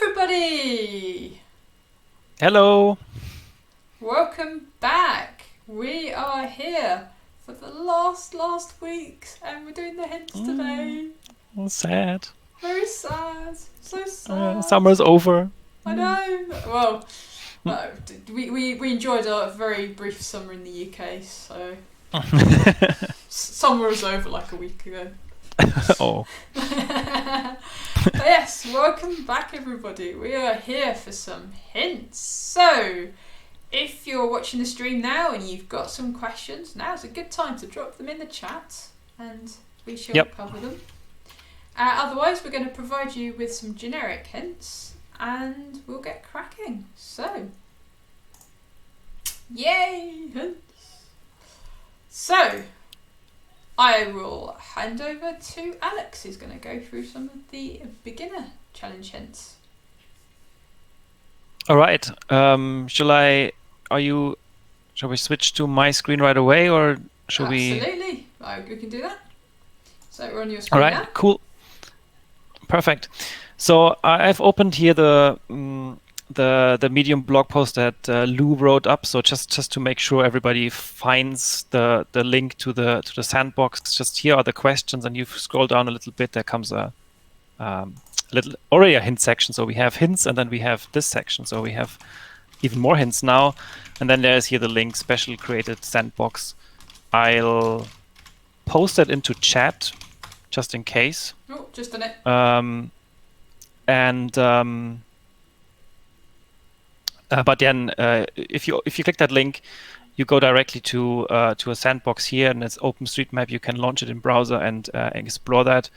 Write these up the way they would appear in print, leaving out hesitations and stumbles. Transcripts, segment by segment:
everybody! Hello. Welcome back. We are here for the last weeks and we're doing the hints today. Sad. Very sad. So sad. Summer's over. I know. Well, we enjoyed a very brief summer in the UK, so summer was over like a week ago. Oh. But yes, welcome back everybody. We are here for some hints. So, if you're watching the stream now and you've got some questions, now's a good time to drop them in the chat and we shall cover them. Otherwise, we're going to provide you with some generic hints and we'll get cracking. So, yay! Hints! So, I will hand over to Alex, who's going to go through some of the beginner challenge hints. All right. Shall we switch to my screen right away, or shall we? Absolutely. We can do that. So we're on your screen All right. now. Cool. Perfect. So I've opened here the Medium blog post that Lou wrote up. So just to make sure everybody finds the link to the sandbox. Just here are the questions, and you scroll down a little bit. There comes a hint section. So we have hints, and then we have this section. So we have even more hints now. And then there's here the link, special created sandbox. I'll post that into chat just in case. Oh, just done it. But then if you click that link, you go directly to a sandbox here, and it's OpenStreetMap. You can launch it in browser and explore that.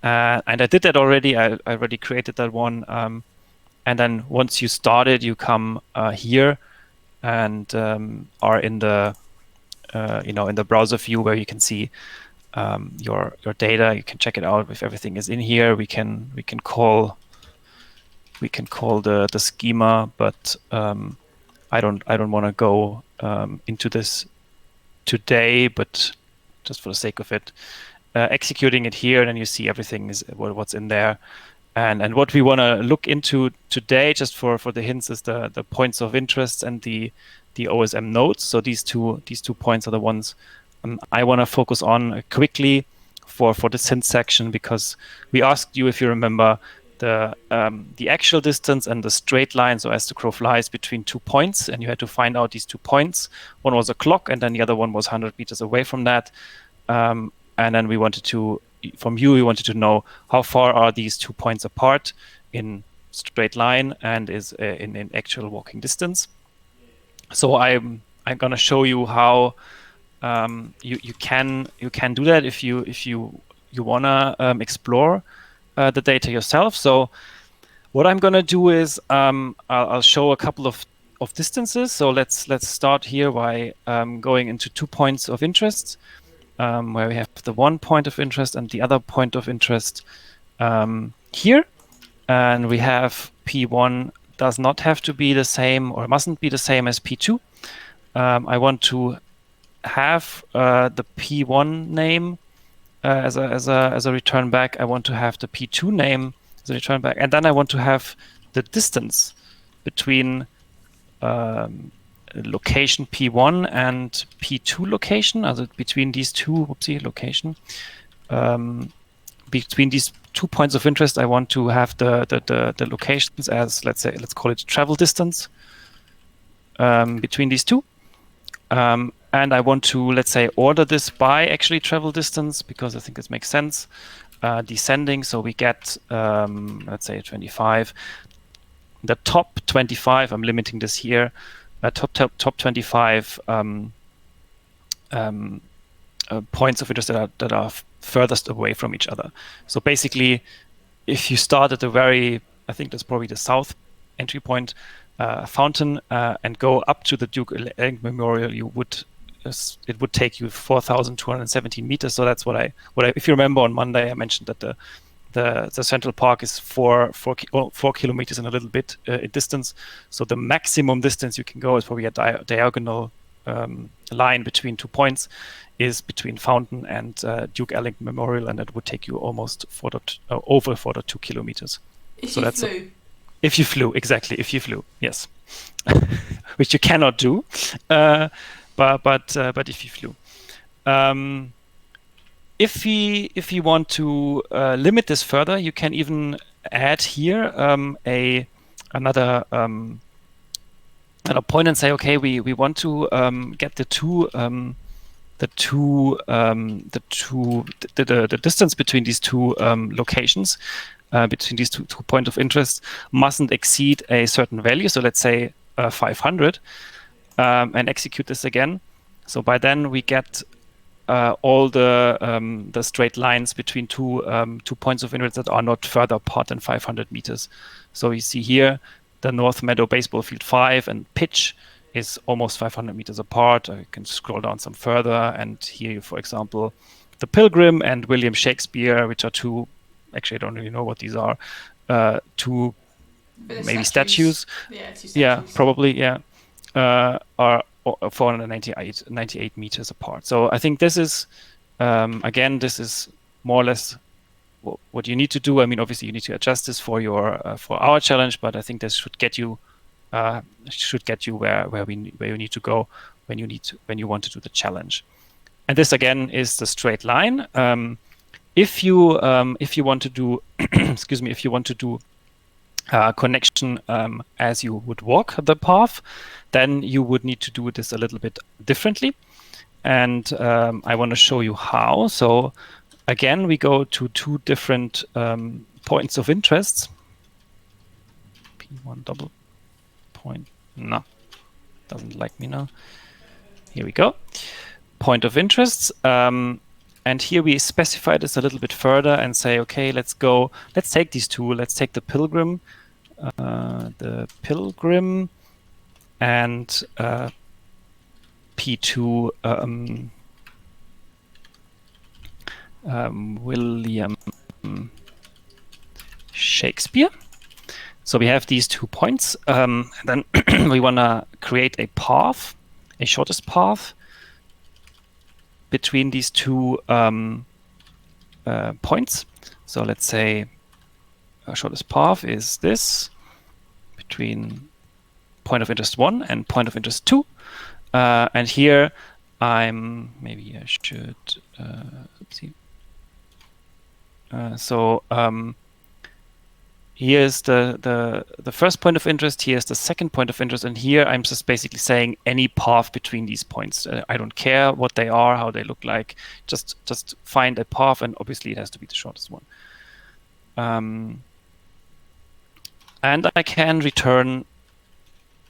And I did that already. I already created that one. And then once you start it, you come here and are in the in the browser view where you can see your data. You can check it out if everything is in here. We can call the schema, but I don't want to go into this today. But just for the sake of it, executing it here, and then you see everything is what's in there. And what we want to look into today, just for the hints, is the points of interest and the OSM nodes. So these two points are the ones I want to focus on quickly for this hint section, because we asked you, if you remember, the actual distance and the straight line, so as the crow flies, between 2 points, and you had to find out these 2 points. One was a clock, and then the other one was 100 meters away from that. And then we wanted to know how far are these 2 points apart in straight line and is in actual walking distance. So I'm gonna show you how you can do that if you wanna explore the data yourself. So what I'm gonna do is I'll show a couple of distances. So let's start here by going into 2 points of interest, where we have the 1 point of interest and the other point of interest here, and we have P1 does not have to be the same, or mustn't be the same as P2. I want to have the P1 name as a return back. I want to have the P2 name as a return back, and then I want to have the distance between location P1 and P2 location, also between these two location. Between these 2 points of interest, I want to have the locations as, let's call it travel distance between these two. And I want to, let's say, order this by actually travel distance, because I think this makes sense. Descending, so we get, let's say, 25. The top 25, I'm limiting this here, top 25 points of interest that are furthest away from each other. So basically, if you start at the I think that's probably the south entry point, fountain, and go up to the Duke Ellington Memorial, it would take you 4,217 meters. So that's what I if you remember on Monday, I mentioned that the Central Park is 4 kilometers and a little bit in distance. So the maximum distance you can go is probably a diagonal line between 2 points, is between Fountain and Duke Ellington Memorial, and it would take you almost over 4.2 kilometers. If so you that's flew. If you flew, exactly. If you flew, yes, which you cannot do, but if you flew. If we want to limit this further, you can even add here another point and say, okay, we want to get the distance between these two locations, between these two points of interest, mustn't exceed a certain value. So let's say 500, and execute this again. So by then we get all the straight lines between two points of interest that are not further apart than 500 meters. So you see here the North Meadow Baseball Field 5 and pitch is almost 500 meters apart. You can scroll down some further, and here, for example, the Pilgrim and William Shakespeare, which are two, actually I don't really know what these are, two maybe statues. Yeah, two statues. Yeah, probably, yeah, are 498 meters apart. So I think this is, again, this is more or less what you need to do. I mean, obviously you need to adjust this for our challenge, but I think this should get you where you need to go when you want to do the challenge. And this again is the straight line. If you want to do excuse me, if you want to do connection as you would walk the path, then you would need to do this a little bit differently. And I want to show you how. So again, we go to two different points of interest. P1 double point. No, doesn't like me now. Here we go. Point of interest. And here we specify this a little bit further and say, okay, let's take these two. Let's take the Pilgrim, and P2 William Shakespeare. So we have these 2 points. Then we want to create a path, a shortest path between these two points. So let's say our shortest path is this between point of interest 1 and point of interest 2. And here maybe I should, oopsie. Here's the first point of interest, here's the second point of interest, and here I'm just basically saying any path between these points. I don't care what they are, how they look like, just find a path, and obviously it has to be the shortest one. And I can return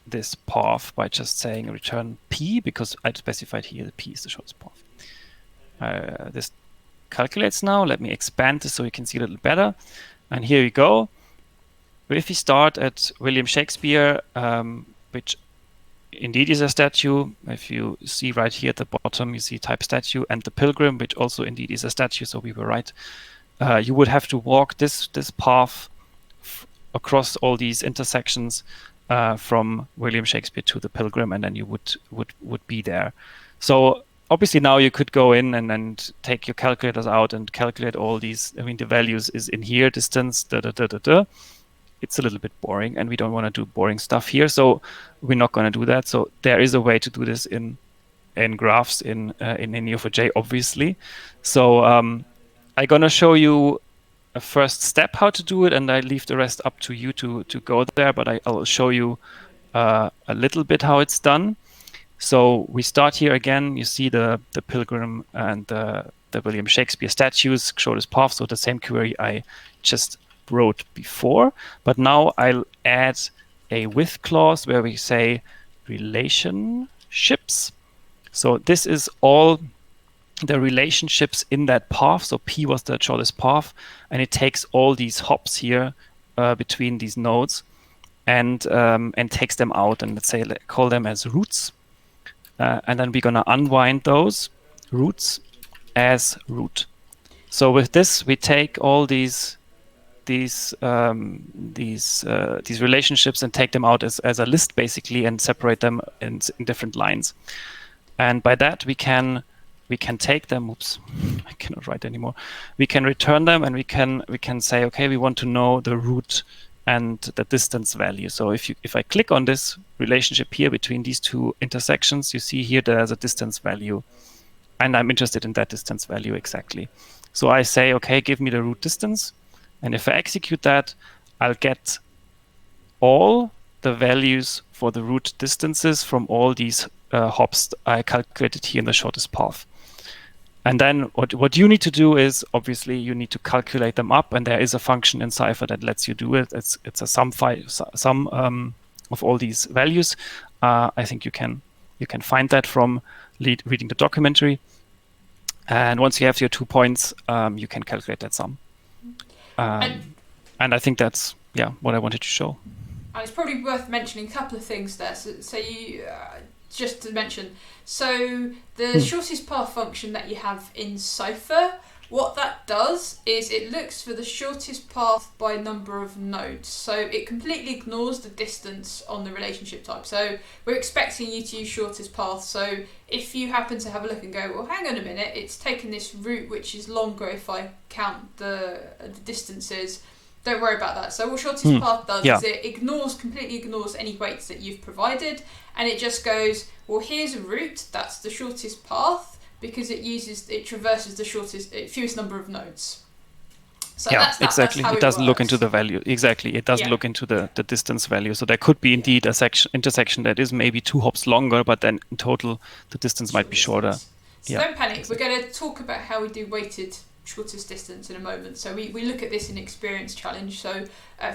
this path by just saying return P, because I specified here that P is the shortest path. This calculates now. Let me expand this so you can see a little better. And here we go. If we start at William Shakespeare, which indeed is a statue, if you see right here at the bottom, you see type statue, and the Pilgrim, which also indeed is a statue, so we were right. You would have to walk this path across all these intersections from William Shakespeare to the Pilgrim, and then you would be there. So obviously now you could go in and take your calculators out and calculate all these. I mean, the values is in here, distance, It's a little bit boring, and we don't want to do boring stuff here, so we're not going to do that. So there is a way to do this in graphs in Neo4j, obviously. So I'm going to show you a first step how to do it, and I leave the rest up to you to go there, but I'll show you a little bit how it's done. So we start here again. You see the Pilgrim and the William Shakespeare statues, shortest path, so the same query I just wrote before, but now I'll add a with clause where we say relationships. So this is all the relationships in that path. So P was the shortest path, and it takes all these hops here between these nodes and takes them out, and let's say call them as roots, and then we're gonna unwind those roots as root. So with this, we take all these relationships and take them out as a list basically, and separate them in different lines. And by that we can take them. Oops, I cannot write anymore. We can return them, and we can say, okay, we want to know the root and the distance value. So if I click on this relationship here between these two intersections, you see here there's a distance value, and I'm interested in that distance value exactly. So I say, okay, give me the root distance, and if I execute that, I'll get all the values for the root distances from all these hops I calculated here in the shortest path. And then what you need to do is, obviously, you need to calculate them up, and there is a function in Cypher that lets you do it. It's a sum of all these values. I think you can find that from reading the documentary. And once you have your 2 points, you can calculate that sum. And I think that's what I wanted to show. And it's probably worth mentioning a couple of things there. So you just to mention. So the shortest path function that you have in Cypher, what that does is it looks for the shortest path by number of nodes. So it completely ignores the distance on the relationship type. So we're expecting you to use shortest path. So if you happen to have a look and go, well, hang on a minute, it's taken this route which is longer if I count the distances. Don't worry about that. So what shortest path does is it completely ignores any weights that you've provided, and it just goes, well, here's a route, that's the shortest path, because it traverses the fewest number of nodes. So exactly. That's how it doesn't works. Look into the value. Exactly. It doesn't look into the distance value. So there could be indeed a intersection that is maybe 2 hops longer, but then in total the distance might be shorter. So don't panic. We're going to talk about how we do weighted shortest distance in a moment. So we look at this in Experience Challenge. So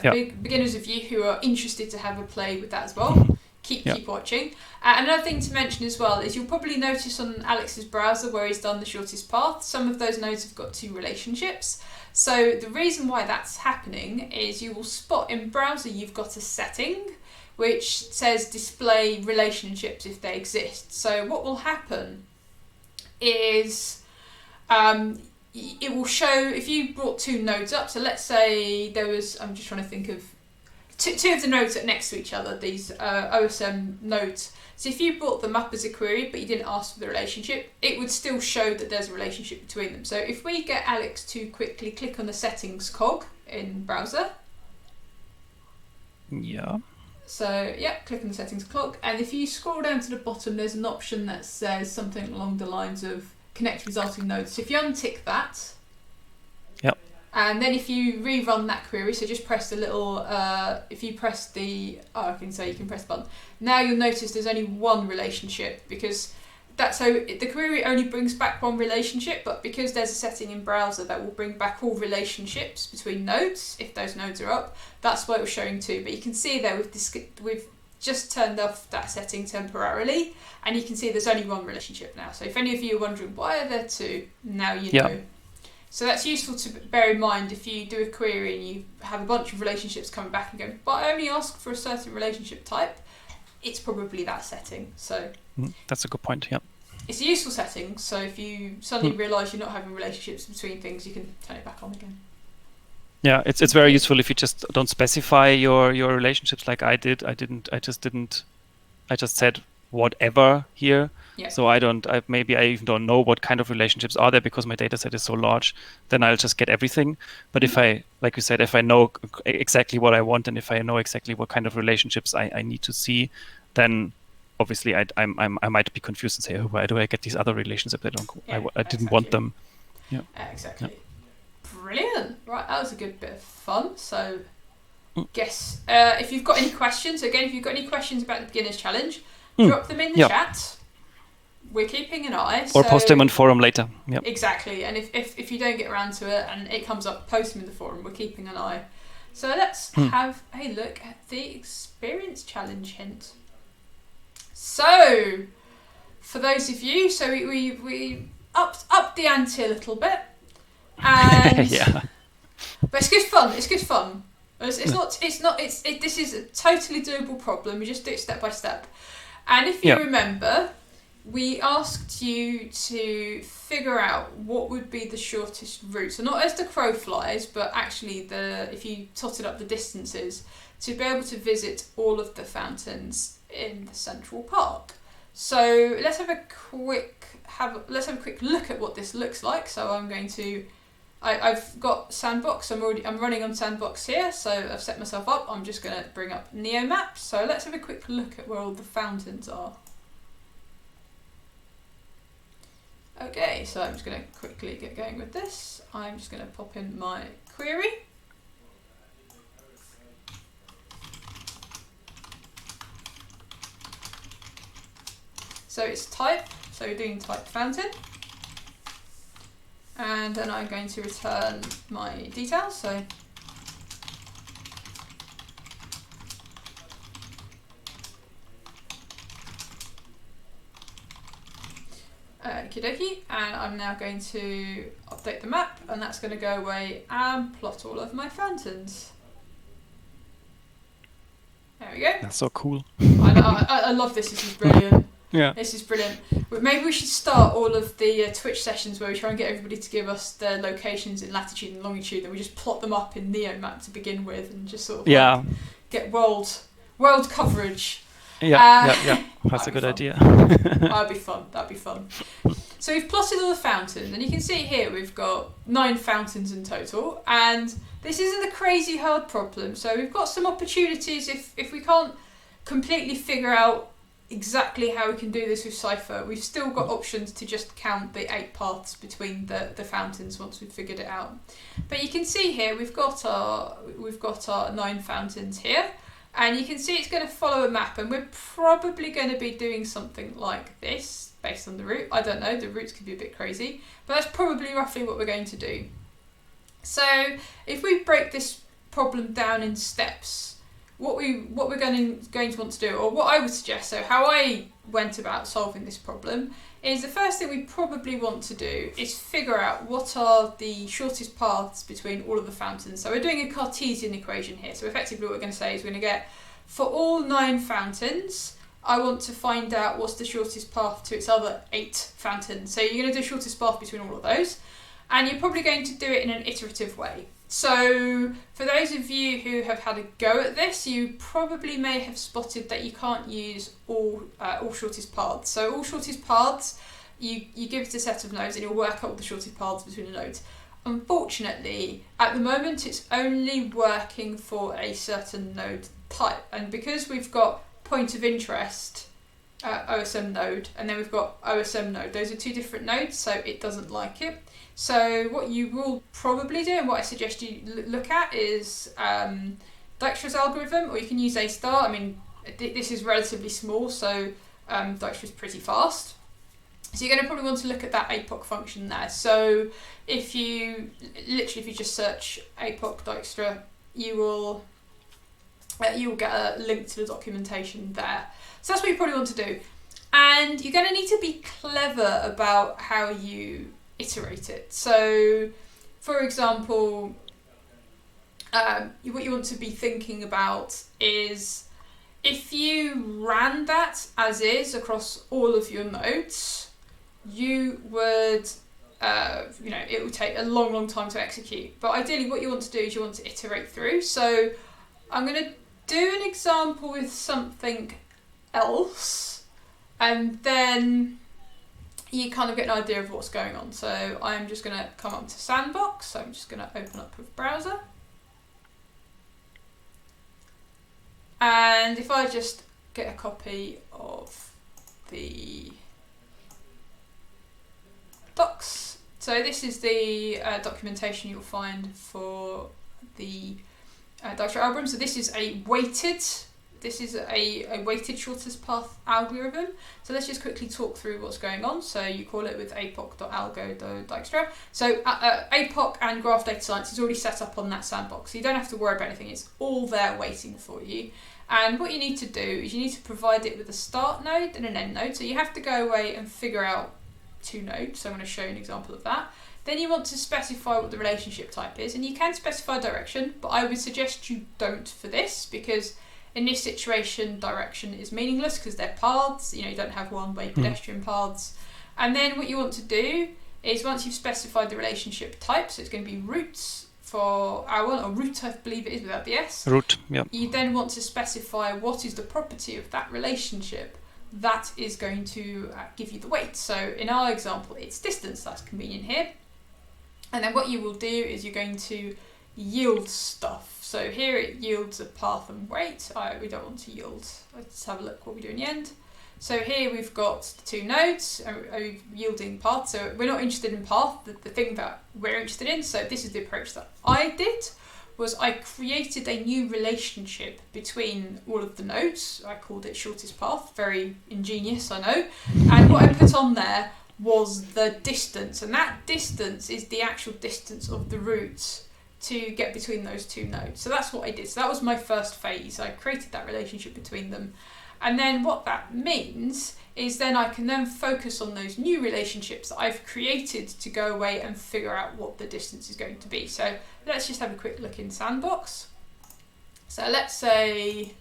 for beginners of you who are interested to have a play with that as well, keep watching. Another thing to mention as well is you'll probably notice on Alex's browser where he's done the shortest path, some of those nodes have got 2 relationships. So the reason why that's happening is you will spot in browser you've got a setting which says display relationships if they exist. So what will happen is it will show if you brought 2 nodes up. So let's say I'm just trying to think of two of the nodes that are next to each other, these OSM nodes. So if you brought them up as a query but you didn't ask for the relationship, it would still show that there's a relationship between them. So if we get Alex to quickly click on the settings cog in browser. Yeah. So click on the settings cog, and if you scroll down to the bottom, there's an option that says something along the lines of connect resulting nodes. So if you untick that, and then if you rerun that query, so just press the little, if you press the, I can say you can press the button. Now you'll notice there's only one relationship because the query only brings back one relationship, but because there's a setting in browser that will bring back all relationships between nodes, if those nodes are up, that's what it was showing too. But you can see there we've just turned off that setting temporarily, and you can see there's only one relationship now. So if any of you are wondering why are there 2, now you know. So that's useful to bear in mind if you do a query and you have a bunch of relationships coming back and go, but I only asked for a certain relationship type, it's probably that setting. So that's a good point. It's a useful setting, so if you suddenly realise you're not having relationships between things, you can turn it back on again. Yeah, it's very useful if you just don't specify your relationships like I did. I just said whatever here. Yeah. So I even don't know what kind of relationships are there because my data set is so large. Then I'll just get everything. But if I, like you said, if I know exactly what I want and if I know exactly what kind of relationships I need to see, then obviously I might be confused and say, oh, why do I get these other relationships? I didn't want them. Yeah. Exactly. Yeah. Brilliant. Right, that was a good bit of fun. So guess if you've got any questions, about the Beginner's Challenge, drop them in the chat. We're keeping an eye. Or post them on forum later. Yep. Exactly. And if you don't get around to it and it comes up, post them in the forum. We're keeping an eye. So let's have a look at the Experience Challenge hint. So, for those of you, we upped the ante a little bit. And but it's good fun. It's good fun. This is a totally doable problem. We just do it step by step. And if you remember, we asked you to figure out what would be the shortest route. So not as the crow flies, but actually if you totted up the distances to be able to visit all of the fountains in the Central Park. So let's have a quick look at what this looks like. So I've got Sandbox. I'm running on Sandbox here, so I've set myself up. I'm just going to bring up NeoMap. So let's have a quick look at where all the fountains are. Okay, so I'm just going to quickly get going with this. I'm just going to pop in my query. So it's type, so we're doing type fountain. And then I'm going to return my details, so okie dokie, and I'm now going to update the map, and that's going to go away and plot all of my fountains. There we go. That's so cool. I love this. This is brilliant. Yeah. This is brilliant. Maybe we should start all of the Twitch sessions where we try and get everybody to give us their locations in latitude and longitude, and we just plot them up in NeoMap to begin with, and just sort of get world coverage. Yeah. That's a good idea. That'd be fun. So we've plotted all the fountains, and you can see here we've got 9 fountains in total, and this isn't a crazy hard problem. So we've got some opportunities if we can't completely figure out exactly how we can do this with Cypher. We've still got options to just count the 8 paths between the fountains once we've figured it out. But you can see here we've got our 9 fountains here, and you can see it's going to follow a map, and we're probably going to be doing something like this based on the route. I don't know, the routes could be a bit crazy, but that's probably roughly what we're going to do. So if we break this problem down in steps, what we're going to want to do, or what I would suggest, so how I went about solving this problem, is the first thing we probably want to do is figure out what are the shortest paths between all of the fountains. So we're doing a Cartesian equation here. So effectively what we're going to say is we're going to get, for all 9 fountains, I want to find out what's the shortest path to its other 8 fountains. So you're going to do shortest path between all of those, and you're probably going to do it in an iterative way. So for those of you who have had a go at this, you probably may have spotted that you can't use all shortest paths. So all shortest paths, you give it a set of nodes and you'll work out all the shortest paths between the nodes. Unfortunately, at the moment it's only working for a certain node type, and because we've got point of interest OSM node, and then we've got OSM node, those are 2 different nodes, so it doesn't like it. So what you will probably do, and what I suggest you look at, is Dijkstra's algorithm, or you can use A star. I mean, this is relatively small, so Dijkstra's pretty fast. So you're going to probably want to look at that APOC function there. So if you just search APOC Dijkstra, you will get a link to the documentation there. So that's what you probably want to do. And you're going to need to be clever about how you iterate it. So, for example, what you want to be thinking about is if you ran that as is across all of your nodes, you would, it would take a long time to execute. But ideally what you want to do is you want to iterate through. So I'm going to do an example with something else, and then you kind of get an idea of what's going on. So I'm just going to come up to Sandbox. So I'm just going to open up with browser. And if I just get a copy of the docs. So this is the documentation you'll find for the Dijkstra algorithm. So this is a weighted shortest path algorithm. So let's just quickly talk through what's going on. So you call it with apoc.algo.dijkstra. So apoc and graph data science is already set up on that Sandbox. So you don't have to worry about anything. It's all there waiting for you. And what you need to do is you need to provide it with a start node and an end node. So you have to go away and figure out 2 nodes. So I'm going to show you an example of that. Then you want to specify what the relationship type is. And you can specify direction, but I would suggest you don't for this, because in this situation, direction is meaningless because they're paths. You don't have one-way pedestrian paths. And then what you want to do is, once you've specified the relationship type, so it's going to be routes for our one, or root I believe it is without the S. Root, yeah. You then want to specify what is the property of that relationship that is going to give you the weight. So in our example, it's distance. That's convenient here. And then what you will do is you're going to yield stuff. So here it yields a path and weight. We don't want to yield. Let's have a look what we do in the end. So here we've got the 2 nodes, yielding path. So we're not interested in path, the thing that we're interested in. So this is the approach that I did, was I created a new relationship between all of the nodes. I called it shortest path, very ingenious, I know. And what I put on there was the distance, and that distance is the actual distance of the routes to get between those 2 nodes. So that's what I did. So that was my first phase. I created that relationship between them. And then what that means is then I can then focus on those new relationships that I've created to go away and figure out what the distance is going to be. So let's just have a quick look in Sandbox. So let's say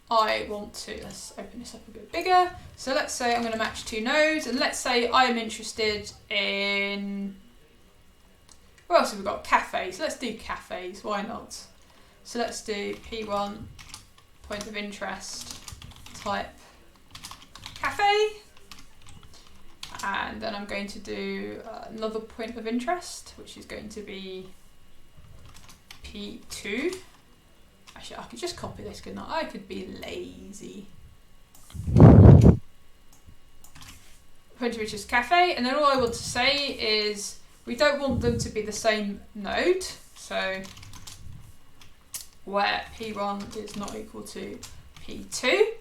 let's open this up a bit bigger. So let's say I'm going to match 2 nodes, and let's say I'm interested in, what else have we got? Cafes. Let's do cafes, why not? So let's do P1, point of interest, type cafe, and then I'm going to do another point of interest, which is going to be P2. Actually, I could just copy this, couldn't I? I could be lazy. Point of interest cafe, and then all I want to say is we don't want them to be the same node, so where P1 is not equal to P2.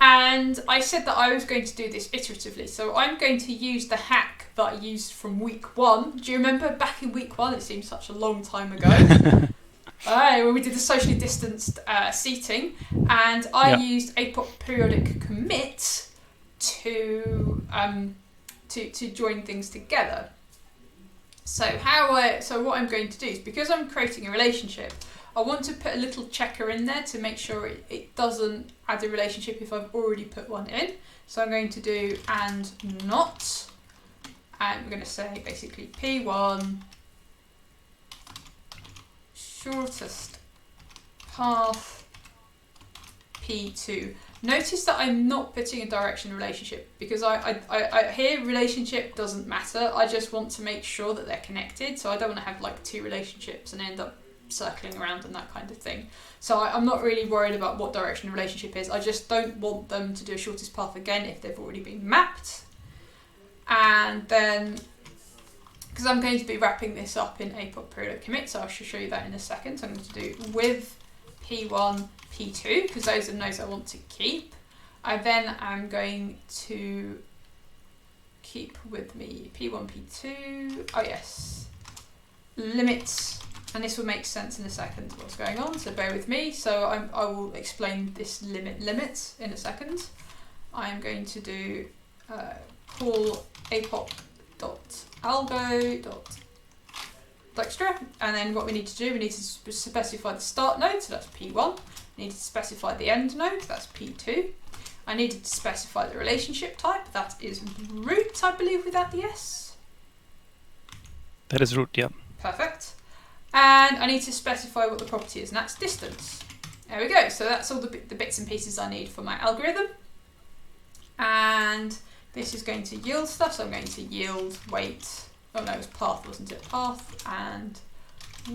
And I said that I was going to do this iteratively, so I'm going to use the hack that I used from week 1. Do you remember back in week 1? It seems such a long time ago. When we did the socially distanced seating, and I used APOC periodic commit to join things together. So what I'm going to do is, because I'm creating a relationship, I want to put a little checker in there to make sure it doesn't add a relationship if I've already put one in. So I'm going to do and not, and we're going to say basically P1 shortest path P2. Notice that I'm not putting a direction relationship, because I here relationship doesn't matter. I just want to make sure that they're connected. So I don't want to have like 2 relationships and end up circling around and that kind of thing. So I'm not really worried about what direction the relationship is. I just don't want them to do a shortest path again if they've already been mapped. And then, because I'm going to be wrapping this up in APOC periodic commit, so I shall show you that in a second. So I'm going to do with P1, P2, because those are the nodes I want to keep. I then am going to keep with me P1, P2, oh yes, limits. And this will make sense in a second what's going on, so bear with me. So I will explain this limit in a second. I'm going to do call apoc.algo.dextra, and then what we need to do, we need to specify the start node, so that's P1. We need to specify the end node, that's P2. I needed to specify the relationship type, that is root, I believe, without the S. That is root, yeah. Perfect. And I need to specify what the property is, and that's distance. There we go. So that's all the bits and pieces I need for my algorithm. And this is going to yield stuff, so I'm going to yield weight. Oh no, it was path, wasn't it? Path and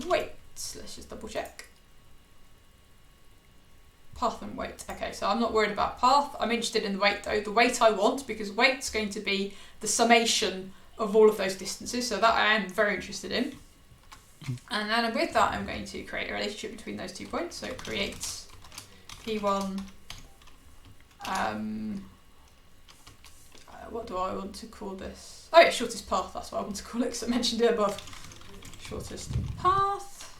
weight. Let's just double check. Path and weight. Okay, so I'm not worried about path. I'm interested in the weight though. The weight I want, because weight's going to be the summation of all of those distances, so that I am very interested in. And then with that, I'm going to create a relationship between those 2 points. So create P1, what do I want to call this? Oh yeah, shortest path, that's what I want to call it, because I mentioned it above. Shortest path,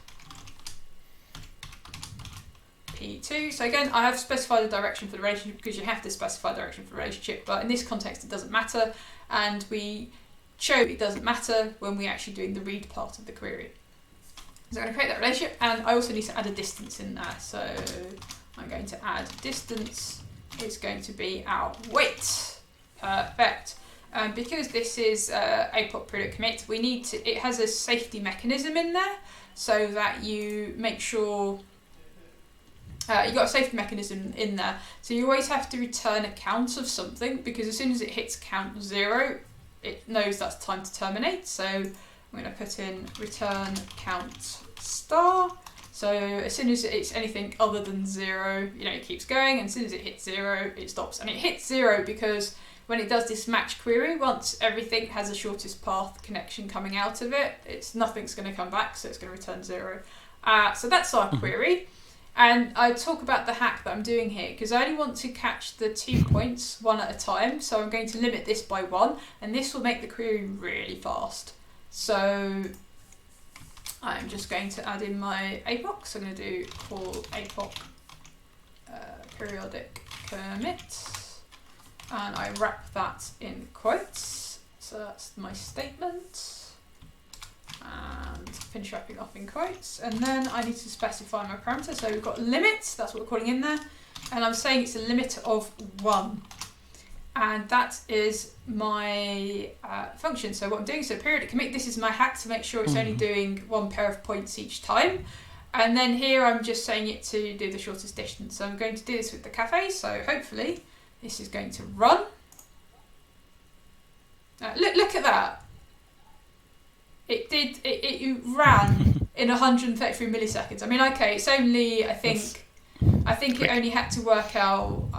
P2. So again, I have specified the direction for the relationship, because you have to specify direction for the relationship, but in this context it doesn't matter, and we show it doesn't matter when we're actually doing the read part of the query. So I'm going to create that relationship, and I also need to add a distance in there. So I'm going to add distance. It's going to be our weight. Perfect. Because this is APOC periodic commit, we need to. It has a safety mechanism in there, so that you make sure you've got a safety mechanism in there. So you always have to return a count of something, because as soon as it hits count 0, it knows that's time to terminate. So I'm going to put in return count star. So as soon as it's anything other than 0, you know, it keeps going, and as soon as it hits 0, it stops. And it hits 0 because when it does this match query, once everything has a shortest path connection coming out of it, nothing's going to come back, so it's going to return 0. So that's our query. And I talk about the hack that I'm doing here because I only want to catch the 2 points one at a time. So I'm going to limit this by 1, and this will make the query really fast. So I'm just going to add in my APOC. So I'm going to do call APOC periodic commit, and I wrap that in quotes. So that's my statement. And finish wrapping off in quotes, and then I need to specify my parameter. So we've got limit, that's what we're calling in there, and I'm saying it's a limit of 1, and that is my function. So what I'm doing, so periodic commit, this is my hack to make sure it's only doing 1 pair of points each time, and then here I'm just saying it to do the shortest distance. So I'm going to do this with the cafe, so hopefully this is going to run. Look at that. It ran in 133 milliseconds. I mean, okay, it's only, I think it only had to work out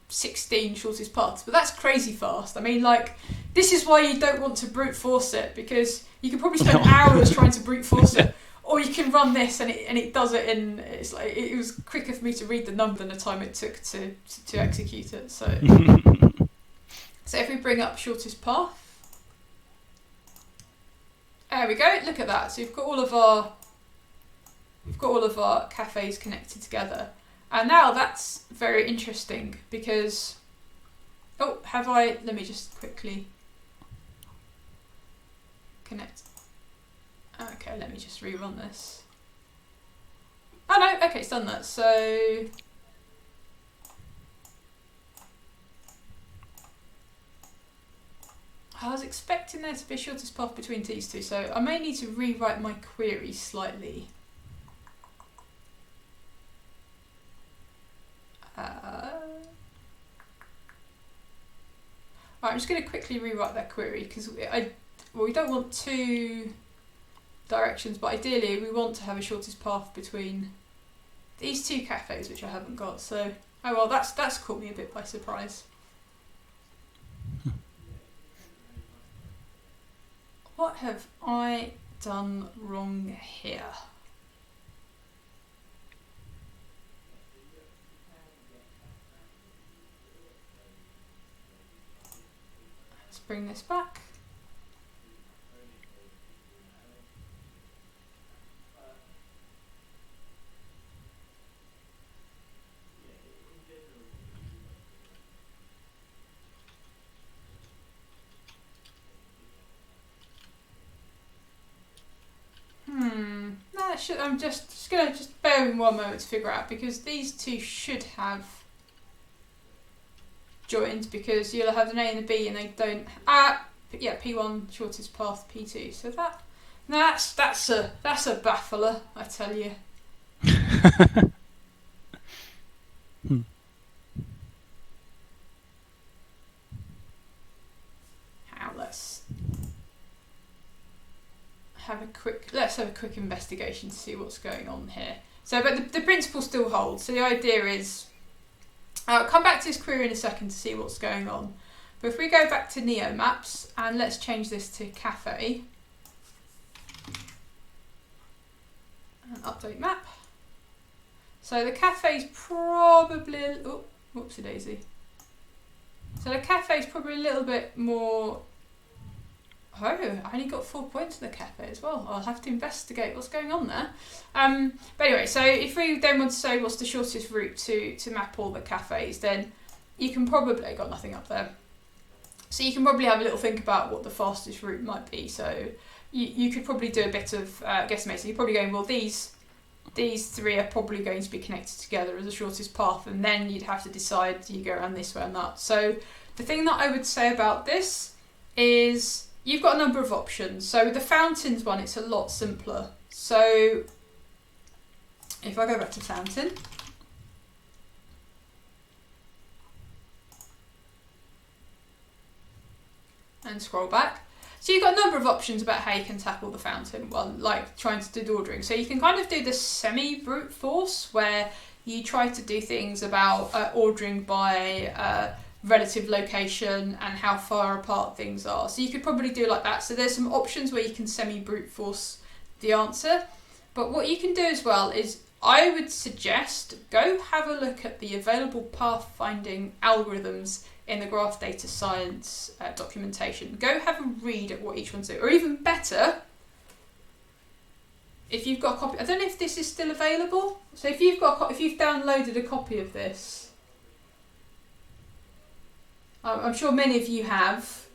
16 shortest paths, but that's crazy fast. I mean, like, this is why you don't want to brute force it, because you could probably spend hours trying to brute force it, or you can run this and it does it in, it's like, it was quicker for me to read the number than the time it took to execute it. So, so if we bring up shortest path, there we go. Look at that. So we've got all of our cafes connected together, and now that's very interesting because let me just quickly connect. Okay, let me just rerun this. Oh no, okay, it's done that. So I was expecting there to be a shortest path between these two, so I may need to rewrite my query slightly. I'm just going to quickly rewrite that query because we don't want 2 directions, but ideally we want to have a shortest path between these 2 cafes, which I haven't got. So, oh well, that's caught me a bit by surprise. What have I done wrong here? Let's bring this back. No, I'm just gonna bear in 1 moment to figure out, because these 2 should have joined, because you'll have an A and a B and they don't. Yeah, P1 shortest path P2. So that's a baffler, I tell you. Let's have a quick investigation to see what's going on here. So, but the principle still holds. So the idea is, I'll come back to this query in a second to see what's going on. But if we go back to Neo Maps and let's change this to cafe and update map. So the cafe's probably, whoopsie daisy. So the cafe's probably a little bit more. Oh, I only got 4 points in the cafe as well. I'll have to investigate what's going on there. But anyway, so if we then want to say what's the shortest route to map all the cafes, then you can probably, got nothing up there. So you can probably have a little think about what the fastest route might be. So you could probably do a bit of guesstimate. So you're probably going, well, these 3 are probably going to be connected together as the shortest path, and then you'd have to decide, do you go around this way or that. So the thing that I would say about this is, you've got a number of options. So with the fountains one, it's a lot simpler. So if I go back to fountain, and scroll back. So you've got a number of options about how you can tackle the fountain while like trying to do the ordering. So you can kind of do the semi-brute force where you try to do things about ordering by relative location and how far apart things are. So you could probably do like that. So there's some options where you can semi-brute force the answer. But what you can do as well is I would suggest go have a look at the available pathfinding algorithms in the graph data science documentation. Go have a read at what each one's do. Or even better, if you've got a copy, I don't know if this is still available. So if you've downloaded a copy of this, I'm sure many of you have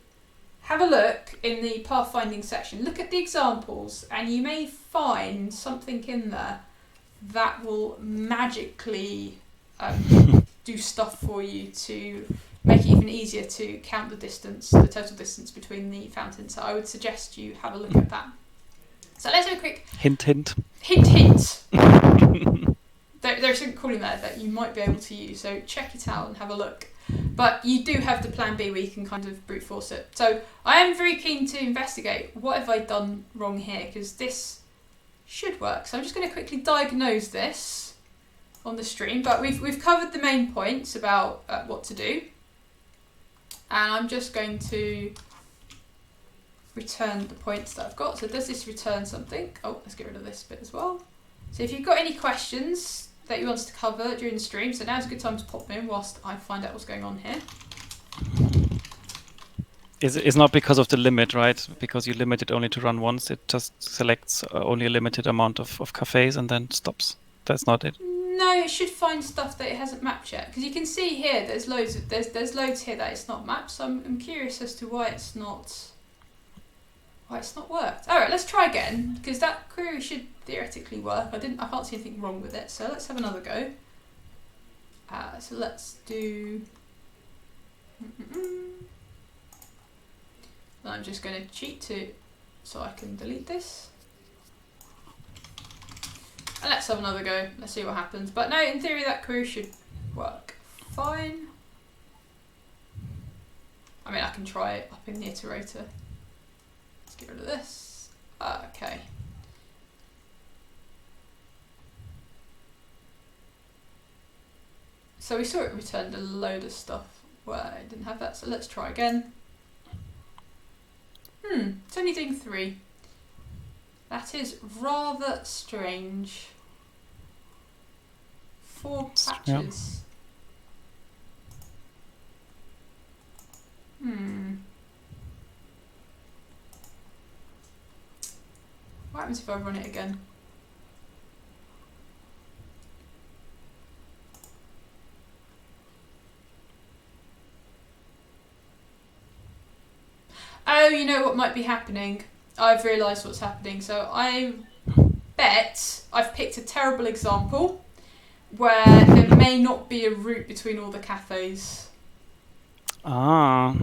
a look in the pathfinding section. Look at the examples and you may find something in there that will magically do stuff for you to make it even easier to count the total distance between the fountains. So I would suggest you have a look at that. So let's have a quick hint. Hint. There's something cool in there that you might be able to use. So check it out and have a look. But you do have the plan B where you can kind of brute force it. So I am very keen to investigate what have I done wrong here, because this should work. So I'm just going to quickly diagnose this on the stream. But we've covered the main points about what to do. And I'm just going to return the points that I've got. So does this return something? Oh, let's get rid of this bit as well. So if you've got any questions that you want us to cover during the stream, so now's a good time to pop them in whilst I find out what's going on here. It's not because of the limit, right? Because you limit it only to run once. It just selects only a limited amount of cafes and then stops. That's not it. No, it should find stuff that it hasn't mapped yet. Because you can see here, there's loads here that it's not mapped. So I'm curious as to why it's not worked. All right, let's try again, because that query should theoretically work. I can't see anything wrong with it. So let's have another go. So let's do. I'm just going to cheat so I can delete this. And let's have another go. Let's see what happens. But no, in theory that query should work fine. I mean, I can try it up in the iterator. Let's get rid of this. Okay. So we saw it returned a load of stuff where it didn't have that. So let's try again. It's only doing 3. That is rather strange. 4 patches. Yeah. What happens if I run it again? Oh, you know what might be happening? I've realised what's happening. So I bet I've picked a terrible example where there may not be a route between all the cafes. So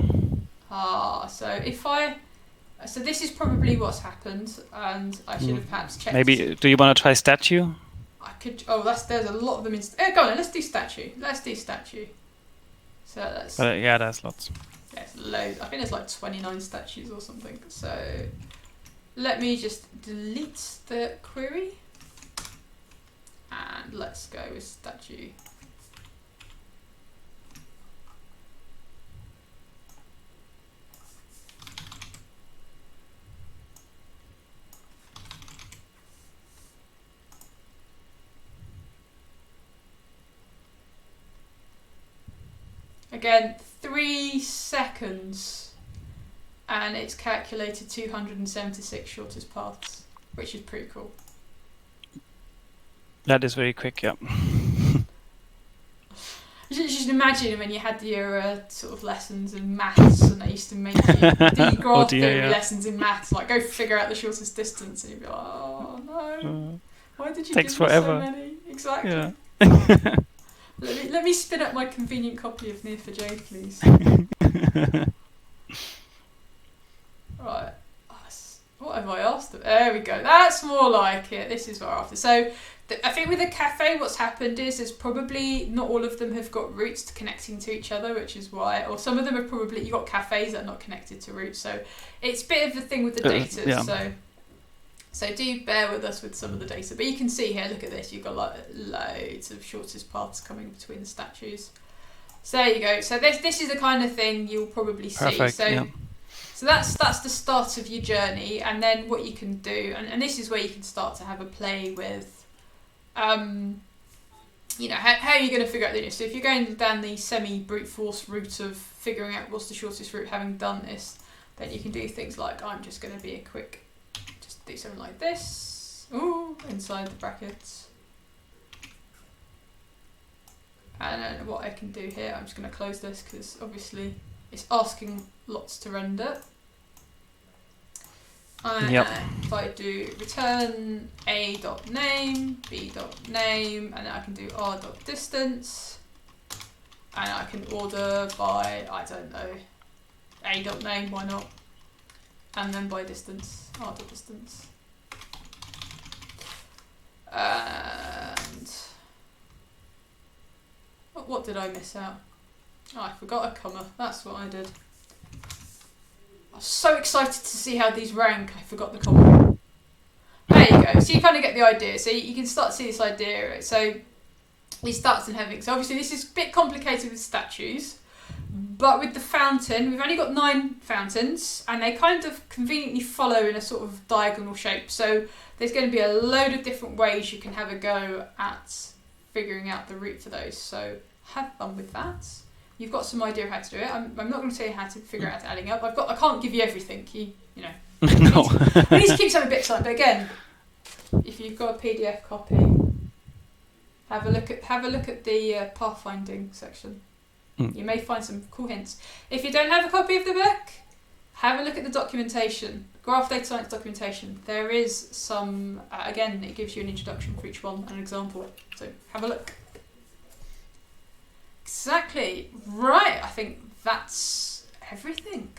so this is probably what's happened, and I should have perhaps checked. Maybe, do you want to try statue? I could. Oh, there's a lot of them in. Go on, let's do statue. So that's. Yeah, there's lots. There's loads. I think there's like 29 statues or something. So let me just delete the query, and let's go with statue. Again, 3 seconds, and it's calculated 276 shortest paths, which is pretty cool. That is very quick, yeah. Just imagine when you had your sort of lessons in maths, and they used to make you do graph theory lessons in maths, like go figure out the shortest distance, and you'd be like, oh no, why did you takes give me forever. so many? Exactly. Yeah. Let me spin up my convenient copy of Near4j, please. Right. What have have I asked them? There we go. That's more like it. This is what I'm after. So I think with the cafe, what's happened is probably not all of them have got routes connecting to each other, which is why, or some of them have probably, you've got cafes that are not connected to routes. So it's a bit of a thing with the data. Yeah. So do bear with us with some of the data. But you can see here, look at this, you've got like loads of shortest paths coming between the statues. So there you go. So this is the kind of thing you'll probably see. Perfect, So yeah. so that's the start of your journey, and then what you can do, and this is where you can start to have a play with, you know, how are you going to figure out the. So if you're going down the semi-brute force route of figuring out what's the shortest route, having done this, then you can do things like, I'm just going to be a quick, just do something like this, ooh, inside the brackets. And then what I can do here, I'm just going to close this because obviously it's asking lots to render. And if I do return a.name, b.name, and then I can do r.distance, and I can order by, I don't know, a.name, why not? And then by distance, r.distance. And what did I miss out? Oh, I forgot a comma. That's what I did. I was so excited to see how these rank. I forgot the comma. There you go. So you kind of get the idea. So you can start to see this idea. Right? So he starts in having. So obviously this is a bit complicated with statues, but with the fountain, we've only got 9 fountains, and they kind of conveniently follow in a sort of diagonal shape. So there's going to be a load of different ways you can have a go at figuring out the route for those. So have fun with that. You've got some idea of how to do it. I'm not going to tell you how to figure out adding up. I can't give you everything. You know. No. We need to keep some bits like. But again, if you've got a PDF copy, have a look at the pathfinding section. You may find some cool hints. If you don't have a copy of the book, have a look at the documentation. Graph data science documentation. There is some. Again, it gives you an introduction for each one and an example. So have a look. Exactly. Right. I think that's everything.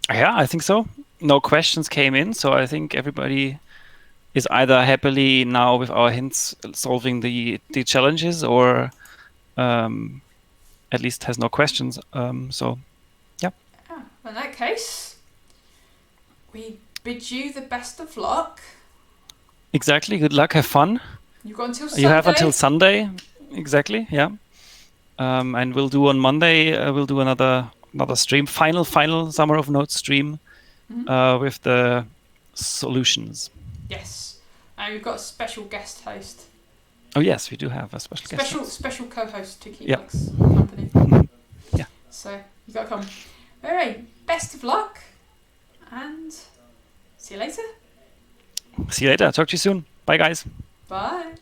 Yeah, I think so. No questions came in, so I think everybody is either happily now with our hints solving the challenges, or at least has no questions. So, yeah. In that case, we bid you the best of luck. Exactly. Good luck. Have fun. You've got until Sunday. You have until Sunday. Exactly. Yeah. And we'll do on Monday. We'll do another stream. Final Summer of Notes stream with the solutions. Yes, and we've got a special guest host. Oh yes, we do have a special guest host. Special co-host to keep Alex company. Yeah. So you got to come. All right. Best of luck, and see you later. See you later. Talk to you soon. Bye, guys. Bye.